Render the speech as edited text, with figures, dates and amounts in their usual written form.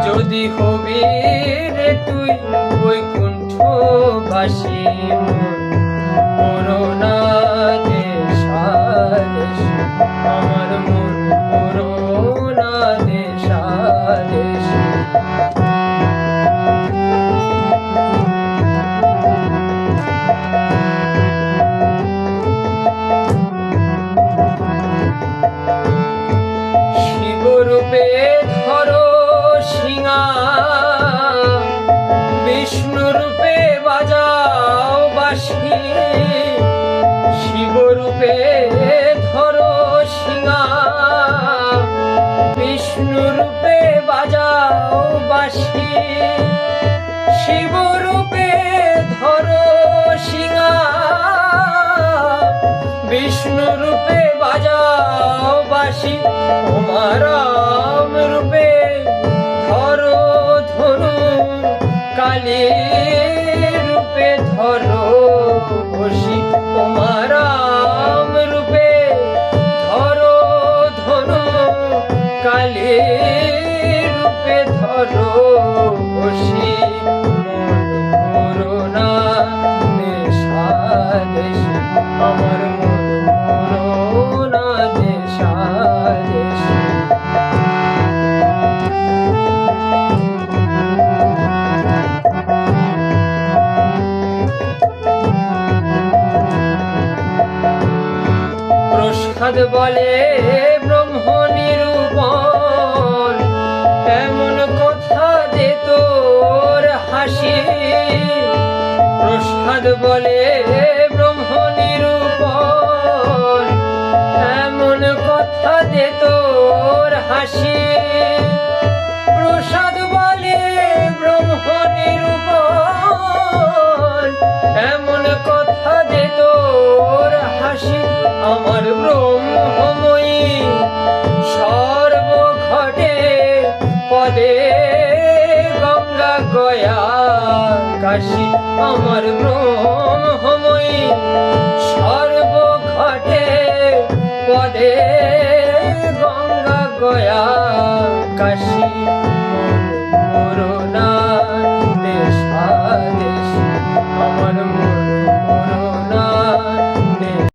যদি হবি রে তুই বৈকুণ্ঠবাসী করোনা দেশাদেশ আমার মন করোনা দেশাদেশ। শিবরূপে ধরো শিঙা বিষ্ণুরূপে বাজাও বাঁশি। শিবরূপে ধরো শিঙা বিষ্ণুরূপে বাজাও বাঁশি। শিবরূপে ধরো শিঙা বিষ্ণুরূপে বাজাও বাঁশি। রাম রূপে ধরো ধনু কালী রূপে ধরো বসি। রাম রূপে ধরো ধনু কালী রূপে ধরো বসি। মন করোনা দেশাদেশ আমার মন করোনা দেশাদেশ। প্রসাদ বলে ব্রহ্ম নিরূপণ এমন কথা দে তোর হাসি। প্রসাদ বলে ব্রহ্ম নিরূপণ এমন কথা দে তোর হাসি। প্রসাদ বলে ব্রহ্ম নিরূপণ এমন কথা দে তোর হাসি। আমার ব্রহ্মময়ী সর্বঘটে পদে গঙ্গা গয়া কাশী। আমার ব্রহ্মময়ী সর্বঘটে পদে গঙ্গা গয়া কাশী।